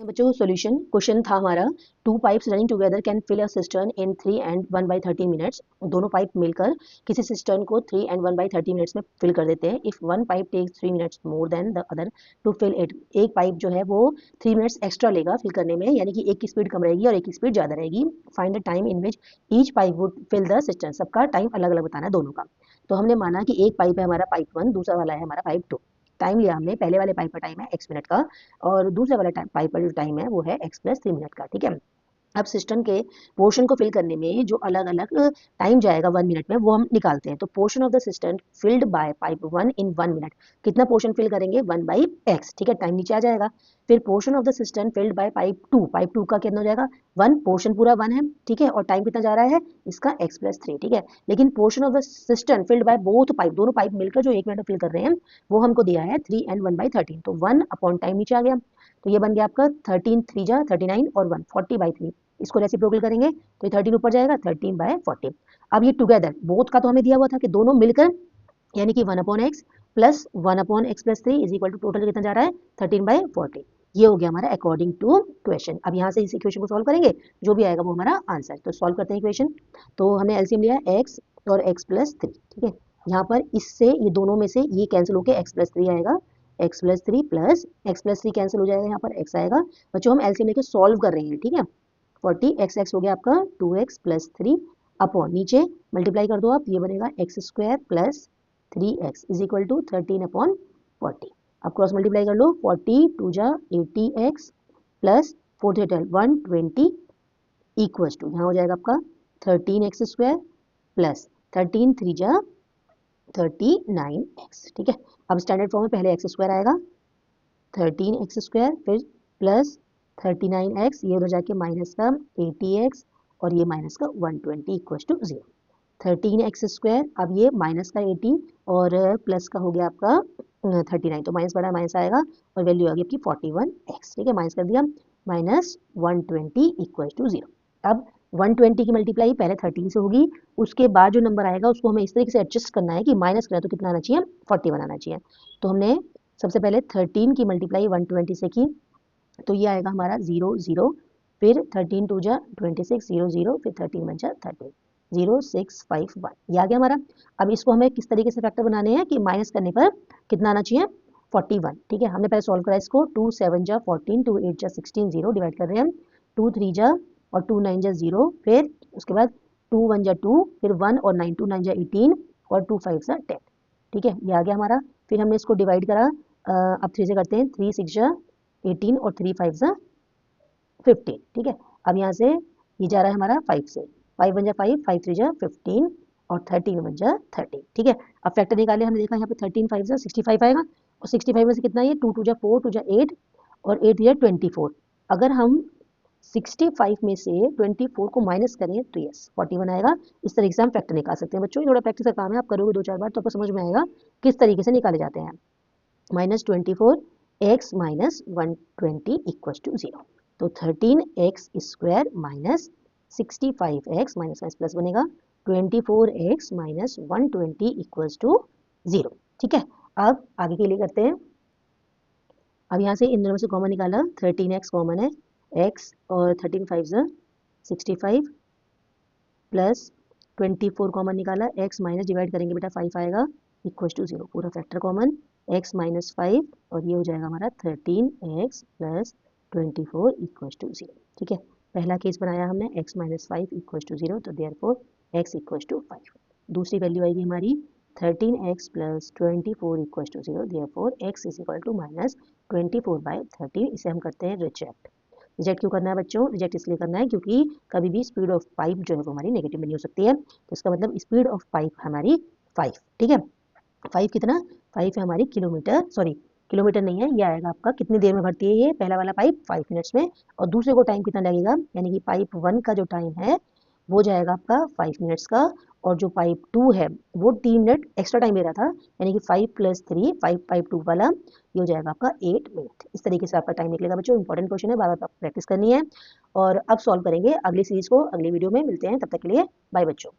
बच्चों solution question था हमारा, 2 pipes running together can fill a cistern in 3 and 1/30 minutes. दोनों पाइप मिलकर किसी सिस्टर्न को 3 and 1/30 मिनट्स में फिल कर देते हैं। If one pipe takes 3 minutes more than the other to fill it, एक पाइप जो है वो 3 मिनट्स एक्स्ट्रा लेगा फिल करने में, यानी कि एक की स्पीड कम रहेगी और एक की स्पीड ज़्यादा रहेगी। Find the time in which each pipe would fill the cistern, सबका टाइम अलग अलग बताना है दोनों का। तो हमने माना कि एक पाइप है हमारा पाइप 1, दूसरा वाला है हमारा पाइप 2। टाइम लिया हमने, पहले वाले पाइप का टाइम है x मिनट का और दूसरे वाला पाइप का जो टाइम है वो है x + 3 मिनट का। ठीक है, अब सिस्टम के पोर्शन को फिल करने में जो अलग अलग टाइम जाएगा 1 मिनट में वो हम निकालते हैं। तो portion of the system filled by pipe 1 in 1 minute, कितना पोर्शन फिल करेंगे 1/x। ठीक है, टाइम नीचे आ जाएगा। फिर portion of the system filled by pipe 2 का कितना हो जाएगा 1, पोर्शन पूरा 1 है। ठीक है, और टाइम कितना जा रहा है इसका x + 3। ठीक है, लेकिन portion of the system filled by both pipe, दोनों पाइप मिलकर जो 1 मिनट में फिल कर रहे हैं वो हमको दिया है 3 and 1/13। तो 1 अपॉन टाइम नीचे आ गया, तो ये बन गया आपका 13 3 जा 39 और 1 40/3। इसको रेसिप्रोकल करेंगे तो ये 13 ऊपर जाएगा 13/40। अब ये टुगेदर बोथ का तो हमें दिया हुआ था कि दोनों मिलकर, यानी कि 1/x plus 1/x + 3 is equal to total कितना जा रहा है 13/40। ये हो गया हमारा अकॉर्डिंग टू क्वेश्चन। अब यहाँ से इस इक्वेशन को सॉल्व करेंगे, जो भी आएगा वो हमारा आंसर। तो सॉल्व करते हैं इक्वेशन। तो हमने एलसीएम लिया x और x + 3। ठीक है, यहाँ पर इससे ये दोनों में से ये कैंसिल होकर x + 3 आएगा, x + 3 प्लस x + 3 कैंसिल हो जाएगा, यहाँ पर x आएगा। बच्चों हम एलसीएम लेके सॉल्व कर रहे हैं। ठीक है, 40x हो गया आपका 2x + 3 अपॉन नीचे मल्टीप्लाई कर दो आप, ये बनेगा x² + 3x is equal to 13/40। अब क्रॉस मल्टीप्लाई कर लो, 40 2 जा 80x प्लस 4 3 120 इक्वल टू यहाँ हो जाएगा आपका 13x² प्लस 13 3 जा 39x। ठीक है, अब स्टैंडर्ड फॉर्म में पहले x² आएगा 13x² फिर प्लस 39x, ये उधर जाके माइनस का 80x और ये माइनस का 120 इक्वल टू 0। 13x², अब ये माइनस का 80 और प्लस का हो गया आपका 39, तो माइनस बड़ा माइनस आएगा और वैल्यू आ गई आपकी 41x। ठीक है, माइनस कर दिया, माइनस 120 इक्वल टू 0। अब 120 की मल्टीप्लाई पहले 13 से होगी, उसके बाद जो नंबर आएगा उसको हमें इस तरीके से एडजस्ट करना है कि माइनस करें तो कितना आना चाहिए 41 आना चाहिए। तो हमने सबसे पहले 13 की मल्टीप्लाई 120 से की, तो ये आएगा हमारा 0 0, फिर 13 2 जा 26 0 0, फिर 13 1 जा 13 0 6 5 1, ये आ गया हमारा। अब इसको हमें किस तरीके से फैक्टर बनाने हैं कि माइनस करने पर कितना आना चाहिए 41। ठीक है, हमने पहले सॉल्व करा इसको, 2 7 जा 14, 2 8 जा 16, 0 डिवाइड कर रहे हैं हम, 2 3 जा और 2 9 जा 0, फिर उसके बाद 2 1 जा 2, फिर 1 और 9 2 9 जा 18 और 2 5 जा 10। ठीक है, ये आ गया हमारा। फिर हमने इसको डिवाइड करा, अब 3 से करते हैं, 3 6 जा 18 और 3 5 जा 15। ठीक है, अब यहाँ से ये जा रहा है हमारा 5 से, 5 1 जा 5, 5 3 जा 15 और 13 1 जा 13। ठीक है, अब फैक्टर निकाले, हमने देखा यहाँ पे 13 5 जा 65 आएगा और 65 में से कितना है 2 2 जा 4, 2 जा 8 और 8 जा 24। अगर हम 65 में से 24 को माइनस करें तो यस 41 आएगा। इस तरीके से हम फैक्टर निकाल सकते हैं। बच्चों ये थोड़ा प्रैक्टिस का काम है, आप करोगे 2 4 बार तो आपको समझ में आएगा किस तरीके से निकाले जाते हैं। -24 x - 120 इक्वल टू 0, तो 13x² minus 65x minus minus plus बनेगा 24x - 120 इक्वल टू 0। ठीक है, अब आगे के लिए करते हैं। अब यहाँ से इन दोनों में से कॉमन निकाला, 13x कॉमन है, x और 13 5 जा 65 प्लस 24 कॉमन निकाला, x माइनस डिवाइड करेंगे बेटा 5 आएगा इक्वल टू 0, पूरा फैक्टर कॉमन, x - 5 और ये हो जाएगा हमारा 13x + 24 इक्वल टू 0। ठीक है, पहला केस बनाया हमने x - 5 इक्वल टू 0, तो देयरफॉर x इक्वल टू 5। दूसरी वैल्यू आएगी हमारी 13x + 24 equal to 0, therefore x is equal to -24/13। इसे हम करते हैं रिजेक्ट। रिजेक्ट क्यों करना है बच्चों, रिजेक्ट इसलिए करना है क्योंकि कभी भी स्पीड ऑफ पाइप जो है वो हमारी नेगेटिव में नहीं हो सकती है। तो इसका मतलब स्पीड ऑफ पाइप हमारी 5। ठीक है, 5 कितना, 5 है हमारी किलोमीटर, सॉरी किलोमीटर नहीं है, ये आएगा आपका कितनी देर में भरती है ये पहला वाला पाइप 5 मिनट्स में, और दूसरे को टाइम कितना लगेगा, यानी कि पाइप 1 का जो टाइम है वो जाएगा आपका 5 मिनट्स का, और जो पाइप 2 है वो 3 मिनट एक्स्ट्रा टाइम ले रहा था, यानी कि 5 + 3 5 पाइप 2 वाला, ये हो जाएगा आपका 8 मिनट। इस तरीके से आपका टाइम निकलेगा बच्चों। इंपॉर्टेंट क्वेश्चन है, बार बार प्रैक्टिस करनी है। और अब सॉल्व करेंगे अगली सीरीज को, अगली वीडियो में मिलते हैं, तब तक के लिए बाय बच्चों।